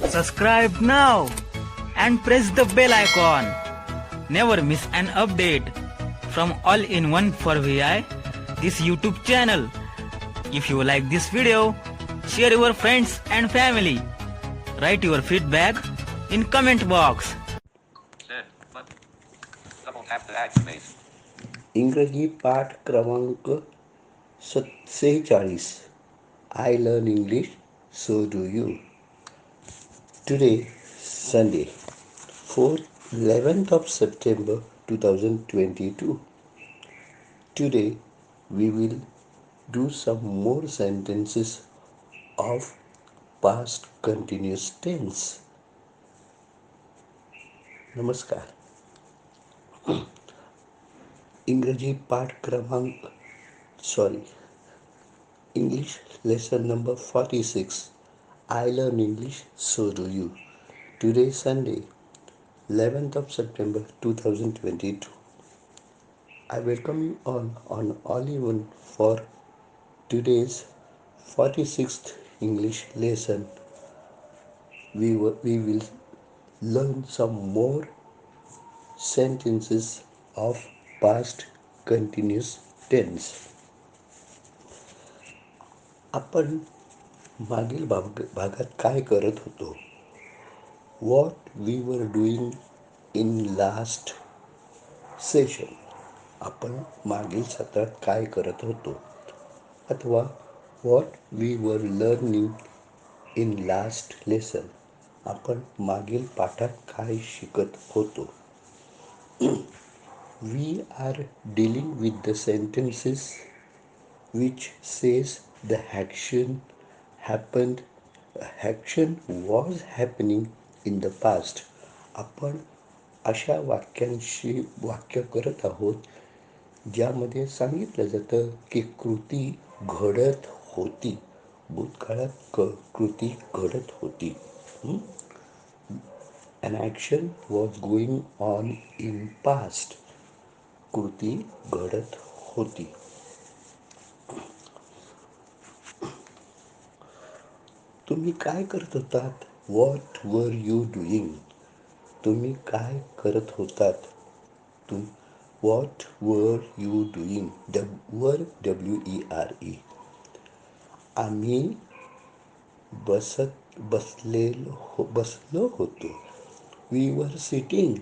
Subscribe now and press the bell icon. Never miss an update from All in One for VI, this YouTube channel. If you like this video, share your friends and family. Write your feedback in comment box. इंग्रजी पाठ क्रमांक 46. I learn English, so do you. Today, Sunday, 11th of September 2022. Today, we will do some more sentences of past continuous tense. नमस्कार. इंग्रजी पाठ क्रमांक English lesson number 46. I learn English, so do you. Today Sunday, 11th of September 2022. I welcome you all on All-in-One for today's 46th English lesson. We will learn some more sentences of past continuous tense. आपण मागील भागात काय करत होतो? What we were doing in last session. आपण मागील सत्रात काय करत होतो? अथवा what we were learning in last lesson. आपण मागील पाठात काय शिकत होतो? We are dealing with the sentences which says the action was happening in the past. आपण अशा वाक्य करत आहोत ज्यामध्ये सांगितलं जातं की कृती घडत होती. भूतकाळात कृती घडत होती. An action was going on in past. कृती घडत होती. तुम्ही काय करत होतात? What were you doing? तुम्ही काय करत होतात? What were you doing? WERE. आम्ही बसलो होतो. We were sitting.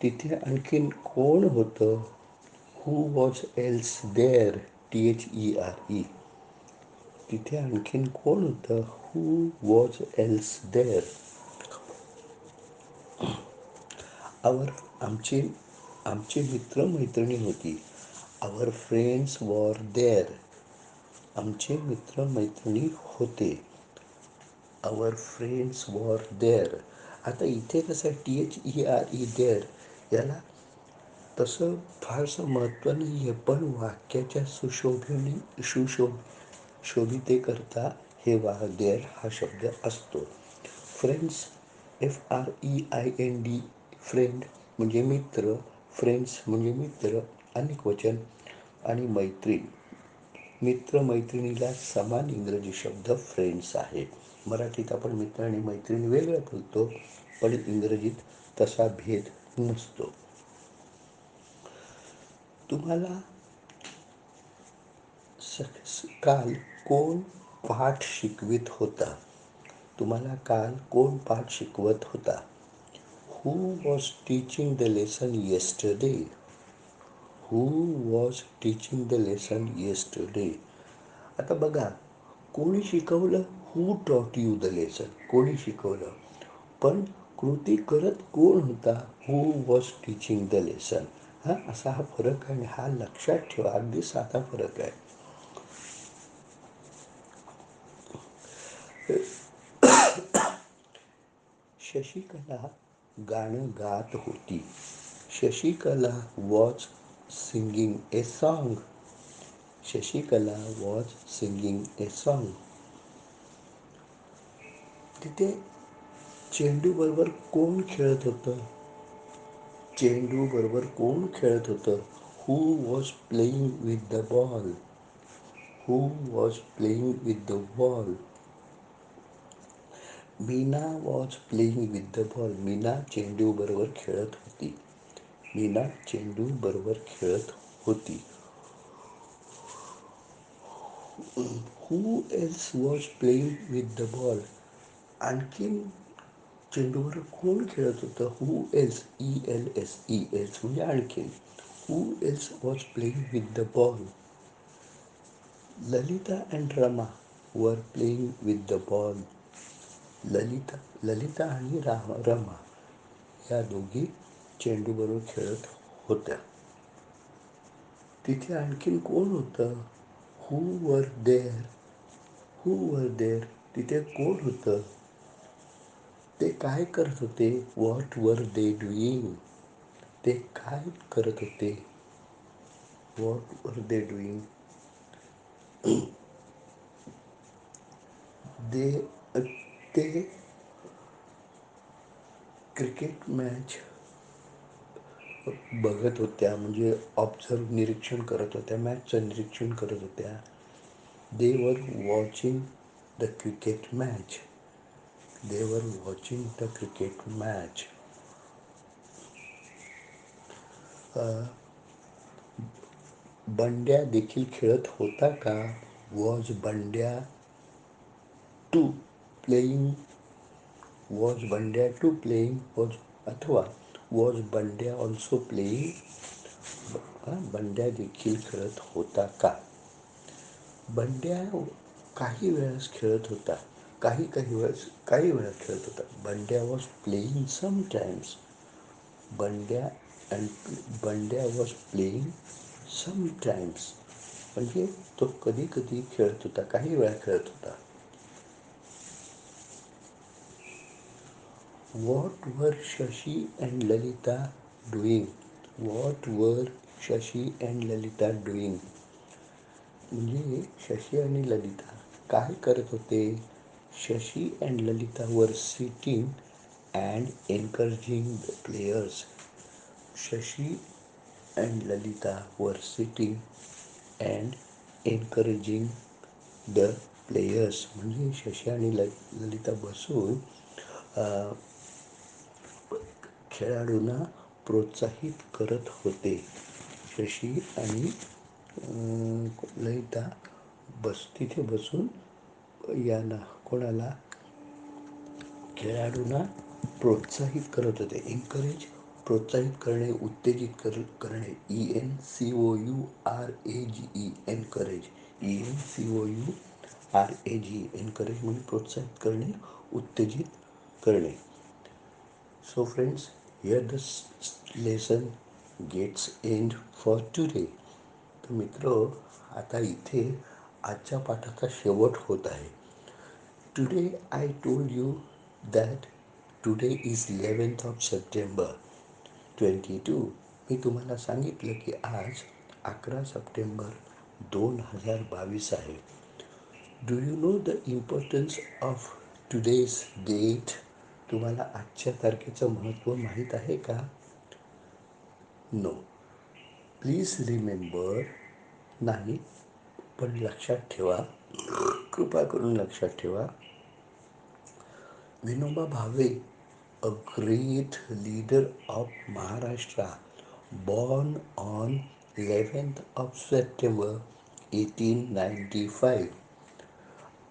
तिथे आणखीन कोण होतं? Who was else there? THERE. तिथे आणखीन कोण होतं? Who was else there? आमची मित्रमैत्रिणी होती. Our friends were there. आमचे मित्रमैत्रिणी होते. Our friends were there. आता इथे कसं THERE there याला तसं फारसं महत्त्व नाही आहे, पण वाक्याच्या शोभिते करता हे देअर हा शब्द असतो. फ्रेंड्स FREIND फ्रेंड म्हणजे मित्र, फ्रेंड्स म्हणजे मित्र अनेक वचन आणि मैत्रीण. मित्र मैत्रिणीला समान इंग्रजी शब्द फ्रेंड्स आहे. मराठीत आपण मित्र आणि मैत्रीण वेगळं बोलतो, पण इंग्रजीत तसा भेद नसतो. तुम्हाला काल कोण पाठ शिकवित होता? तुम्हाला काल कोण पाठ शिकवत होता? Who was teaching the lesson yesterday? Who was teaching the lesson yesterday? आता बघा, कोणी शिकवलं? Who taught you the lesson? कोणी शिकवलं? पण कृती करत कोण होता? Who was teaching the lesson? असा हा फरक आहे. हा लक्षात ठेवा. अगदी साधा फरक आहे. शशिकला गाणं गात होती. Shashikala was singing a song. Shashikala was singing a song. तिथे चेंडू बरोबर कोण खेळत होतं? चेंडू बरोबर कोण खेळत होतं? Who was playing with the ball? Who was playing with the ball? Meena was playing with the ball. Meena चेंडू बरोबर खेळत होती. मीना चेंडू बरोबर खेळत होती. Who else was playing with the ball? आणखीन चेंडूवर कोण खेळत होतं? हू एल्स, ELS, ELS म्हणजे आणखीन. Who else was playing with the ball? Lalita and Rama were playing with the ball. Lalita आणि रमा या दोघी चेंडूबरोबर खेळत होत्या. तिथे आणखीन कोण होतं? हू वर देअर? हू वर देअर? तिथे कोण होतं? ते काय करत होते? व्हॉट वर दे डुईंग? ते काय करत होते? व्हॉट वर दे डुईंग? दे ते क्रिकेट मॅच बघत होत्या, म्हणजे ऑब्झर्व, निरीक्षण करत होत्या, मॅचचं निरीक्षण करत होत्या. They were watching the cricket match. They were watching the cricket match. Bandya देखील खेळत होता का? Was Bandya too playing? Was Bandya too playing? Was अथवा was Bandya also playing? Bandya देखील खेळत होता का? बंड्या काही वेळेस खेळत होता. काही वेळा खेळत होता. Bandya was playing sometimes. Bandya was playing sometimes म्हणजे तो कधी कधी खेळत होता, काही वेळा खेळत होता. व्हॉट वर Shashi and Lalita doing? What वर शशी अँड ललिता डुईंग म्हणजे शशी आणि ललिता काय करत होते? Shashi and Lalita were sitting and encouraging the players. Shashi and Lalita were sitting and encouraging the players म्हणजे शशी आणि ललिता बसून खेळाडूंना प्रोत्साहित करत होते. शशी आणि ललिता तिथे बसून कोणाला? खेळाडूंना प्रोत्साहित करत होते. एनकरेज, प्रोत्साहित करणे, उत्तेजित करणे. ENCOURAGE, encourage. ENCOURAGE, एनकरेज म्हणजे प्रोत्साहित करणे, उत्तेजित करणे. So friends, here the lesson gets end for today. तर मित्र, आता इथे आजच्या पाठाचा शेवट होत आहे. Today I told you that today is 11th of September 22. मी तुम्हाला सांगितलं की आज 11 सप्टेंबर 2022 आहे. Do you know the importance of today's date? तुम्हाला आजच्या तारखेचं महत्त्व माहीत आहे का? नो. Please remember. नाही, पण लक्षात ठेवा, कृपा करून लक्षात ठेवा. Vinoba Bhave, a great leader of Maharashtra, born on 11th of September 1895.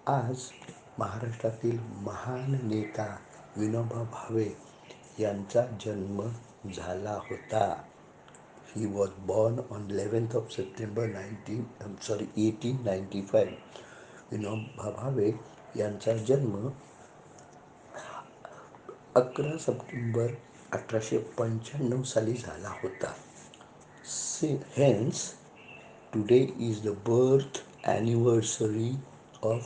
आज महाराष्ट्रातील महान नेता विनोबा भावे यांचा जन्म झाला होता. He was born on 11th of September 1895. Vinoba Bhave यांचा जन्म 11 सप्टेंबर 1895 साली झाला होता. Hence, today is the birth anniversary of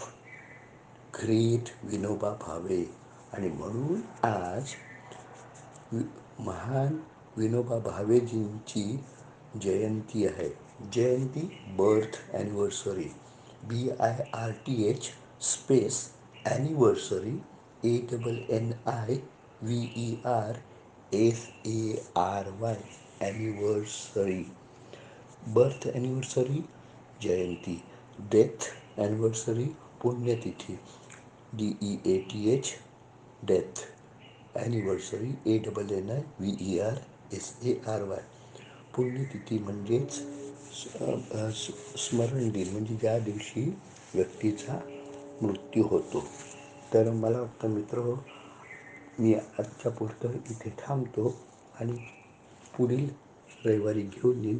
great Vinoba Bhave. आणि म्हणून आज महान विनोबा भावेजींची जयंती आहे. जयंती, birth anniversary, BIRTH space anniversary, ANNIVERSARY, anniversary. Birth anniversary, जयंती. डेथ ॲनिव्हर्सरी पुण्यतिथी DEATH डेथ ॲनिव्हर्सरी ANNIVERSARY पुण्यतिथी म्हणजेच स्मरण दिन म्हणजे ज्या दिवशी व्यक्तीचा मृत्यू होतो. तर मला वाटतं मित्र मी आजच्या पुरतं इथे थांबतो आणि पुढील रविवारी घेऊन येईन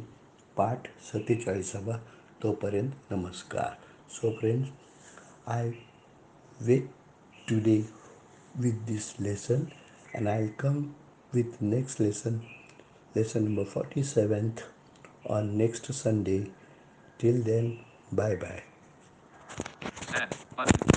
पाठ 47. तोपर्यंत नमस्कार. So friends, I wait today with this lesson and I'll come with next lesson, lesson number 47th on next Sunday. Till then, bye bye.